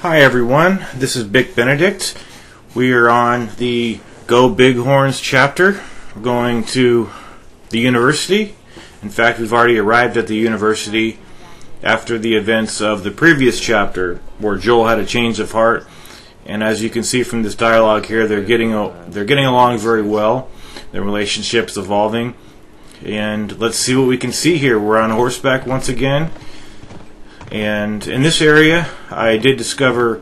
Hi everyone, this is Bick Benedict. We are on the Go Bighorns chapter. We're going to the university. In fact, we've already arrived at the university after the events of the previous chapter where Joel had a change of heart. And as you can see from this dialogue here, they're getting along very well. Their relationship's evolving. And let's see what we can see here. We're on horseback once again. And in this area, I did discover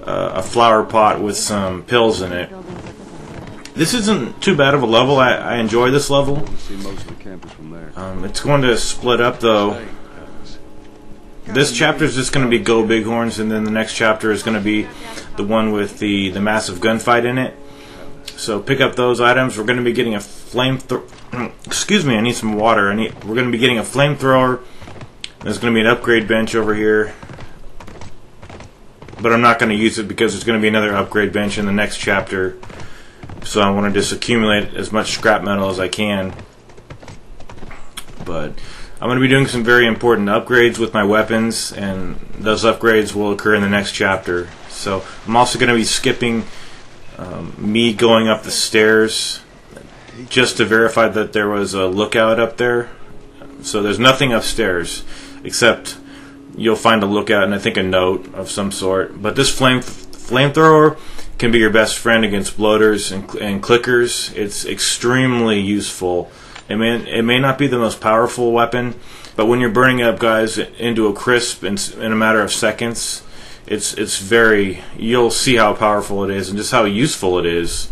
a flower pot with some pills in it. This isn't too bad of a level. I enjoy this level. It's going to split up, though. This chapter is just going to be Go Bighorns, and then the next chapter is going to be the one with the massive gunfight in it. So pick up those items. We're going to be getting a flamethrower. Excuse me, I need some water. We're going to be getting a flamethrower. There's going to be an upgrade bench over here, but I'm not going to use it because there's going to be another upgrade bench in the next chapter. So I want to just accumulate as much scrap metal as I can. But I'm going to be doing some very important upgrades with my weapons, and those upgrades will occur in the next chapter. So I'm also going to be skipping me going up the stairs just to verify that there was a lookout up there. So there's nothing upstairs, except you'll find a lookout and I think a note of some sort. But this flamethrower can be your best friend against bloaters and clickers. It's extremely useful. It may not be the most powerful weapon, but when you're burning up guys into a crisp in a matter of seconds, you'll see how powerful it is and just how useful it is.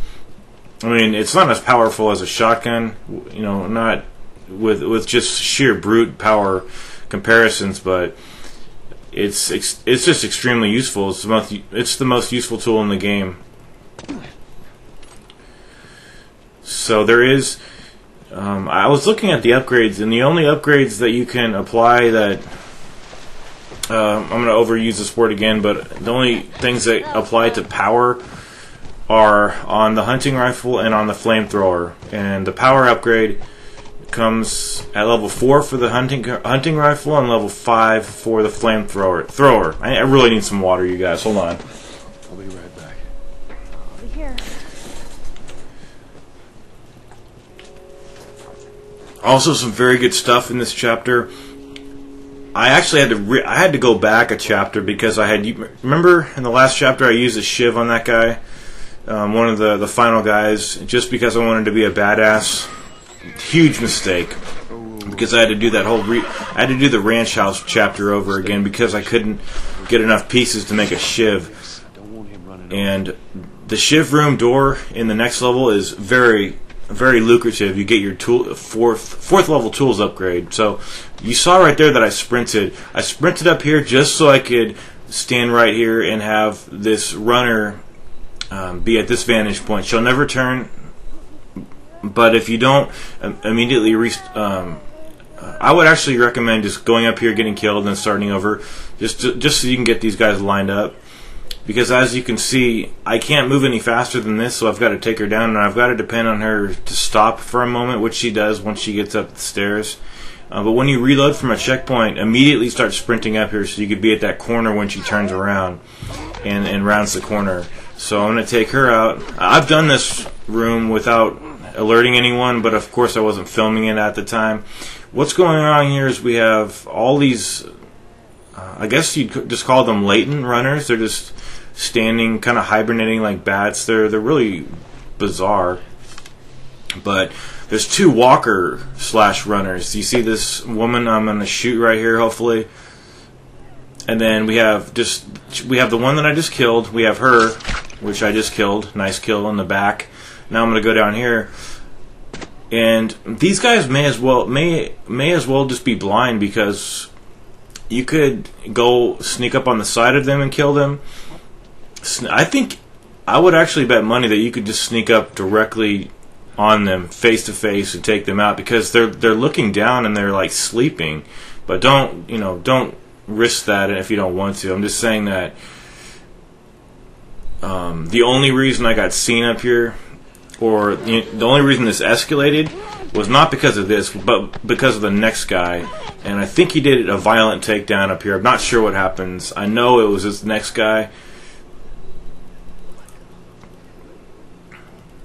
I mean, it's not as powerful as a shotgun, not with just sheer brute power comparisons, but it's just extremely useful. It's the most useful tool in the game. So there is. I was looking at the upgrades, and the only upgrades that you can apply that I'm going to overuse this word again, but the only things that apply to power are on the hunting rifle and on the flamethrower. And the power upgrade comes at level 4 for the hunting rifle and level 5 for the flamethrower. I really need some water, you guys. Hold on. I'll be right back. I'll be here. Also, some very good stuff in this chapter. I actually had to go back a chapter because remember in the last chapter I used a shiv on that guy, one of the final guys, just because I wanted to be a badass. Huge mistake, because I had to do that I had to do the ranch house chapter over again because I couldn't get enough pieces to make a shiv. And the shiv room door in the next level is very, very lucrative. You get your fourth level tools upgrade. So you saw right there that I sprinted. I sprinted up here just so I could stand right here and have this runner be at this vantage point. She'll never turn. But if you don't immediately I would actually recommend just going up here, getting killed, and then starting over, just so you can get these guys lined up. Because as you can see, I can't move any faster than this, so I've got to take her down, and I've got to depend on her to stop for a moment, which she does once she gets up the stairs. But when you reload from a checkpoint, immediately start sprinting up here so you could be at that corner when she turns around and rounds the corner. So I'm going to take her out. I've done this room without alerting anyone, but of course I wasn't filming it at the time. What's going on here is we have all these, I guess you'd just call them latent runners. They're just standing, kind of hibernating like bats. They're really bizarre. But there's 2 walker/runners. You see this woman I'm going to shoot right here, hopefully. And then we have the one that I just killed. We have her, which I just killed. Nice kill in the back. Now I'm going to go down here, and these guys may as well just be blind, because you could go sneak up on the side of them and kill them. I think I would actually bet money that you could just sneak up directly on them face to face and take them out, because they're looking down and they're like sleeping. But don't risk that if you don't want to. I'm just saying that the only reason I got seen up here or the only reason this escalated was not because of this, but because of the next guy. And I think he did a violent takedown up here. I'm not sure what happens. I know it was this next guy.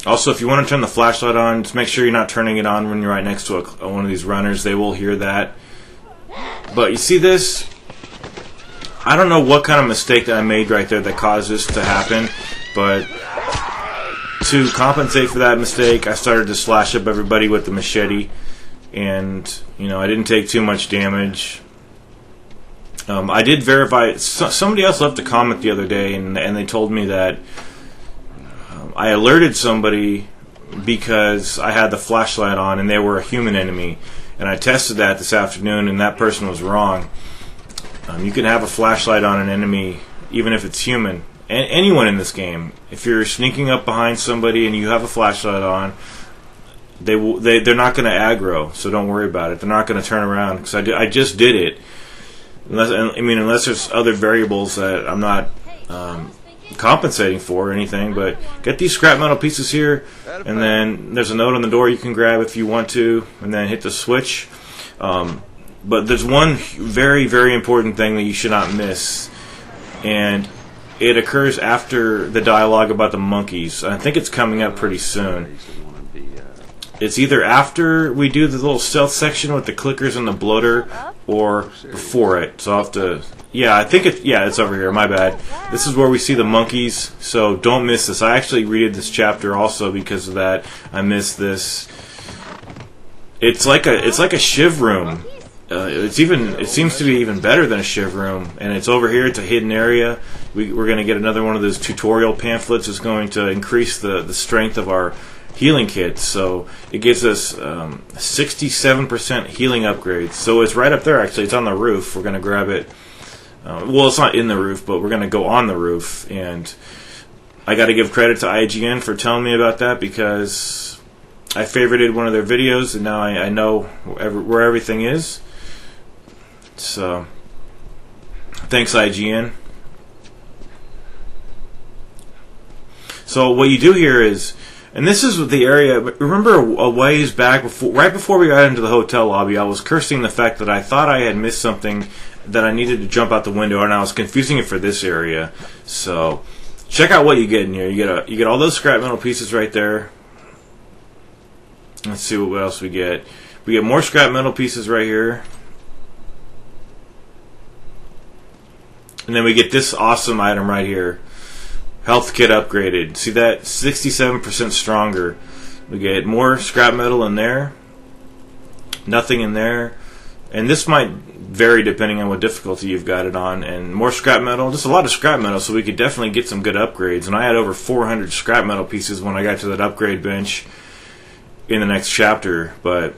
Also, if you want to turn the flashlight on, just make sure you're not turning it on when you're right next to one of these runners. They will hear that. But you see this? I don't know what kind of mistake that I made right there that caused this to happen, but to compensate for that mistake, I started to slash up everybody with the machete, and I didn't take too much damage. I did verify. Somebody else left a comment the other day, and they told me that I alerted somebody because I had the flashlight on, and they were a human enemy. And I tested that this afternoon, and that person was wrong. You can have a flashlight on an enemy, even if it's human. Anyone in this game. If you're sneaking up behind somebody and you have a flashlight on, they're not going to aggro, so don't worry about it. They're not going to turn around, because I just did it. Unless there's other variables that I'm not compensating for or anything. But get these scrap metal pieces here, and then there's a note on the door you can grab if you want to, and then hit the switch. But there's one very, very important thing that you should not miss, and it occurs after the dialogue about the monkeys. I think it's coming up pretty soon. It's either after we do the little stealth section with the clickers and the bloater, or before it. So I'll have to... Yeah, I think it's over here. My bad. This is where we see the monkeys, so don't miss this. I actually read this chapter also because of that. I missed this. It's like a shiv room. It seems to be even better than a shiv room, and it's over here. It's a hidden area. We're going to get another one of those tutorial pamphlets. It's going to increase the strength of our healing kits, so it gives us 67% healing upgrades. So it's right up there. Actually, it's on the roof. We're going to grab it. Well, it's not in the roof, but we're going to go on the roof, and I got to give credit to IGN for telling me about that, because I favorited one of their videos, and now I know where everything is. So, thanks, IGN. So what you do here is, and this is the area, remember a ways back, right before we got into the hotel lobby, I was cursing the fact that I thought I had missed something, that I needed to jump out the window, and I was confusing it for this area. So, check out what you get in here. You get all those scrap metal pieces right there. Let's see what else we get. We get more scrap metal pieces right here. And then we get this awesome item right here. Health kit upgraded. See that? 67% stronger. We get more scrap metal in there. Nothing in there. And this might vary depending on what difficulty you've got it on. And more scrap metal. Just a lot of scrap metal, so we could definitely get some good upgrades. And I had over 400 scrap metal pieces when I got to that upgrade bench in the next chapter. But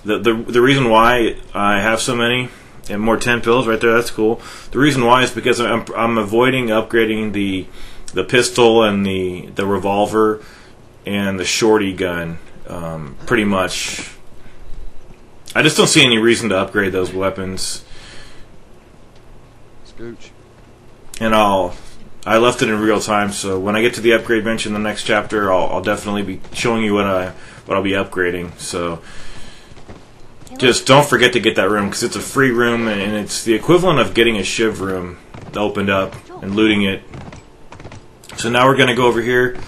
the reason why I have so many, and more 10 pills right there, that's cool. The reason why is because I'm avoiding upgrading the pistol and the revolver and the shorty gun, pretty much. I just don't see any reason to upgrade those weapons. Scooch. And I left it in real time, so when I get to the upgrade bench in the next chapter, I'll definitely be showing you what I'll be upgrading. So just don't forget to get that room, because it's a free room, and it's the equivalent of getting a shiv room opened up and looting it. So now we're going to go over here,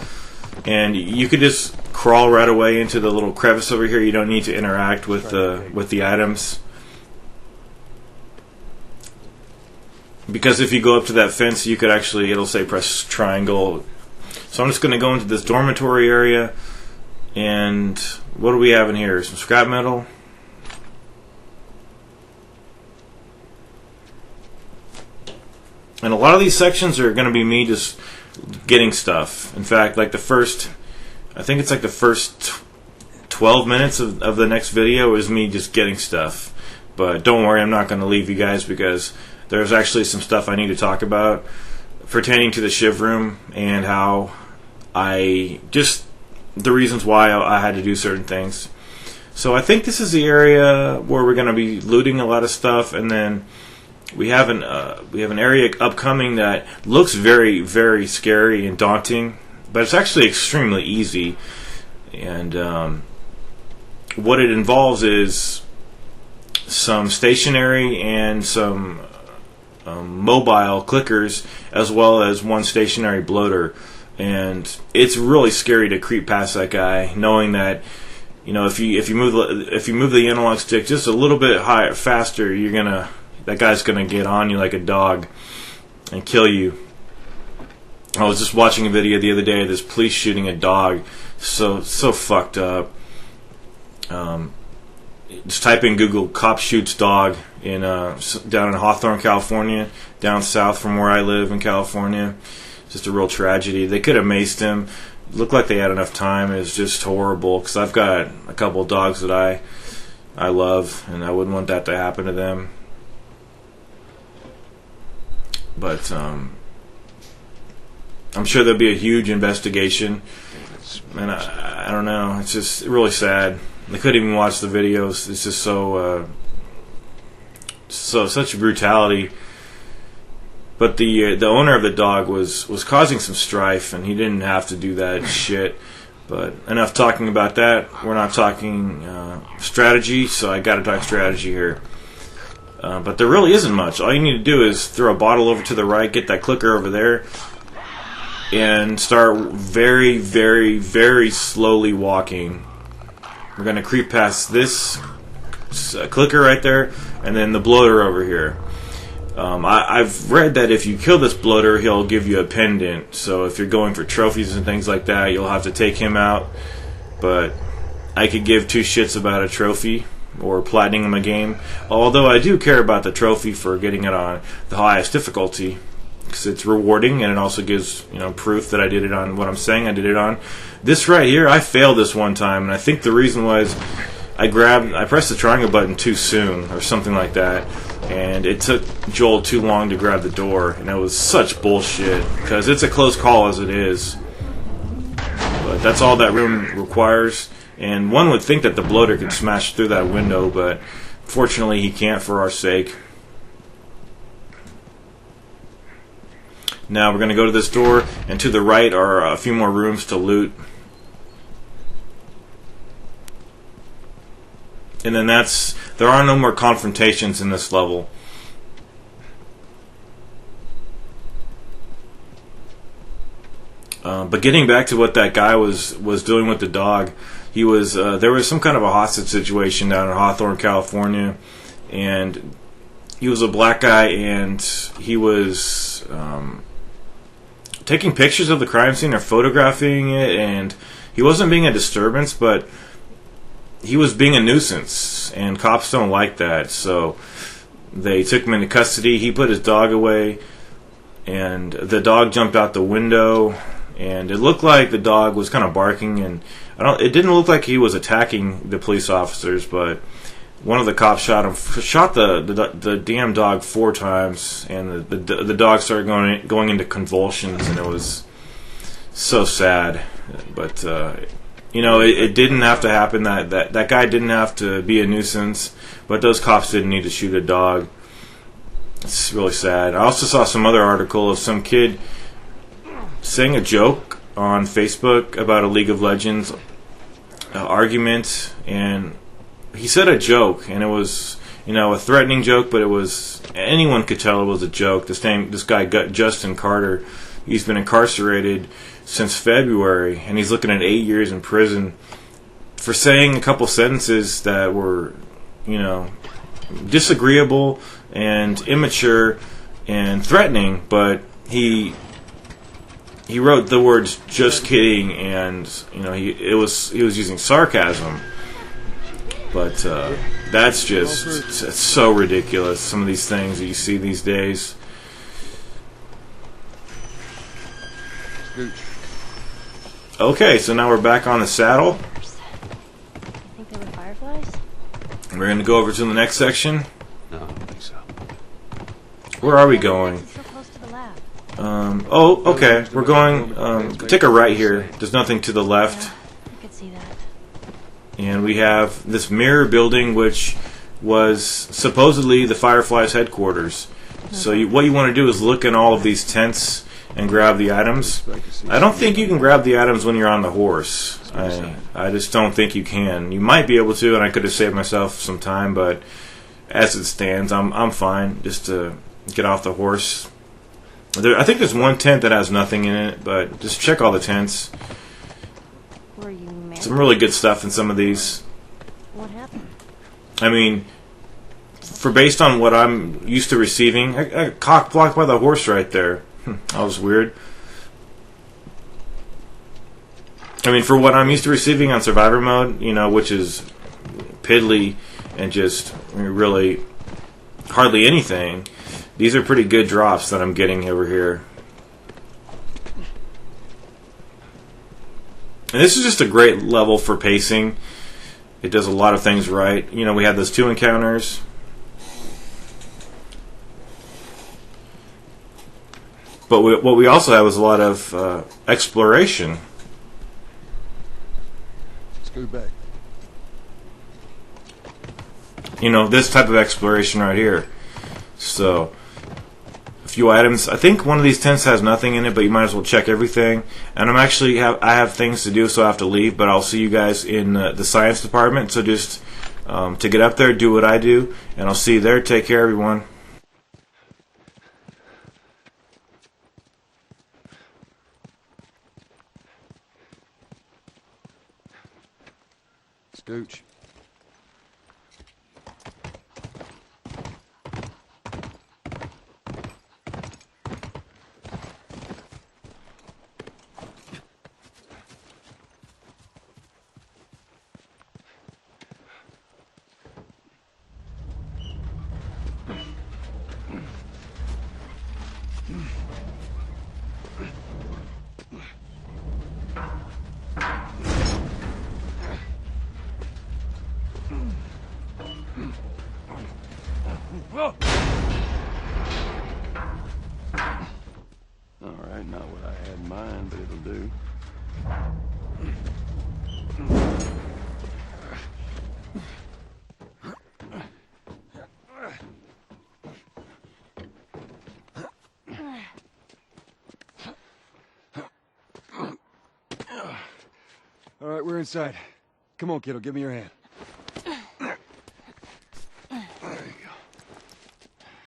and you could just crawl right away into the little crevice over here. You don't need to interact with the items, because if you go up to that fence, you could actually, it'll say press triangle. So I'm just going to go into this dormitory area, and what do we have in here? Some scrap metal. And a lot of these sections are going to be me just getting stuff. In fact, like I think it's like the first 12 minutes of the next video is me just getting stuff. But don't worry, I'm not going to leave you guys, because there's actually some stuff I need to talk about pertaining to the shiv room, and how the reasons why I had to do certain things. So I think this is the area where we're going to be looting a lot of stuff, and then we have an area upcoming that looks very, very scary and daunting, but it's actually extremely easy. And what it involves is some stationary and some mobile clickers, as well as one stationary bloater. And it's really scary to creep past that guy, knowing that, you know, if you move the analog stick just a little bit higher, faster, that guy's gonna get on you like a dog and kill you. I was just watching a video the other day of this police shooting a dog. So fucked up. Just type in Google "cop shoots dog" in down in Hawthorne, California, down south from where I live in California. Just a real tragedy. They could have maced him. Looked like they had enough time. It was just horrible, because I've got a couple of dogs that I love, and I wouldn't want that to happen to them. But I'm sure there'll be a huge investigation, and I don't know. It's just really sad. They couldn't even watch the videos. It's just such brutality. But the owner of the dog was causing some strife, and he didn't have to do that shit. But enough talking about that. We're not talking strategy, so I got to talk strategy here. But there really isn't much. All you need to do is throw a bottle over to the right, get that clicker over there, and start very, very, very slowly walking. We're going to creep past this clicker right there, and then the bloater over here. I've read that if you kill this bloater, he'll give you a pendant. So if you're going for trophies and things like that, you'll have to take him out. But I could give two shits about a trophy or platinum a game. Although I do care about the trophy for getting it on the highest difficulty, because it's rewarding, and it also gives, you know, proof that I did it on what I'm saying I did it on. This right here, I failed this one time, and I think the reason was I pressed the triangle button too soon, or something like that, and it took Joel too long to grab the door, and it was such bullshit, because it's a close call as it is. But that's all that room requires, and one would think that the bloater could smash through that window, but fortunately he can't for our sake. Now we're going to go to this door, and to the right are a few more rooms to loot. And then there are no more confrontations in this level. But getting back to what that guy was doing with the dog, there was some kind of a hostage situation down in Hawthorne, California, and he was a black guy, and he was taking pictures of the crime scene or photographing it, and he wasn't being a disturbance, but he was being a nuisance, and cops don't like that, so they took him into custody. He put his dog away, and the dog jumped out the window, and it looked like the dog was kind of barking, and it didn't look like he was attacking the police officers, but one of the cops shot the damn dog 4 times, and the dog started going into convulsions, and it was so sad. But you know, it didn't have to happen. That guy didn't have to be a nuisance, but those cops didn't need to shoot a dog. It's really sad. I also saw some other article of some kid saying a joke on Facebook about a League of Legends argument, and he said a joke, and it was, you know, a threatening joke, but anyone could tell it was a joke. This guy, Justin Carter, he's been incarcerated since February, and he's looking at 8 years in prison for saying a couple sentences that were, you know, disagreeable and immature and threatening, but he wrote the words "just kidding," and, you know, he was using sarcasm. But that's just it's so ridiculous, some of these things that you see these days. Okay, so now we're back on the saddle. Think they were fireflies? We're going to go over to the next section. No, I don't think so. Where are we going? It's so close to the lab. Okay. We're going, take a right here. There's nothing to the left. Yeah, I could see that. And we have this mirror building, which was supposedly the Fireflies' headquarters. So what you want to do is look in all of these tents and grab the items. I don't think you can grab the items when you're on the horse. I just don't think you can. You might be able to, and I could have saved myself some time, but as it stands, I'm fine just to get off the horse. I think there's one tent that has nothing in it, but just check all the tents. Were you married? Some really good stuff in some of these. What happened? I mean, for based on what I'm used to receiving, I got cock blocked by the horse right there. That was weird. I mean, for what I'm used to receiving on survivor mode, which is piddly and just really hardly anything, these are pretty good drops that I'm getting over here. And this is just a great level for pacing. It does a lot of things right. We had those 2 encounters. But what we also had was a lot of exploration. Scoot back. This type of exploration right here. So, a few items. I think one of these tents has nothing in it, but you might as well check everything. And I have things to do, so I have to leave. But I'll see you guys in the science department. So just to get up there, do what I do, and I'll see you there. Take care, everyone. Scooch. All right, not what I had in mind, but it'll do. All right, we're inside. Come on, kiddo, give me your hand.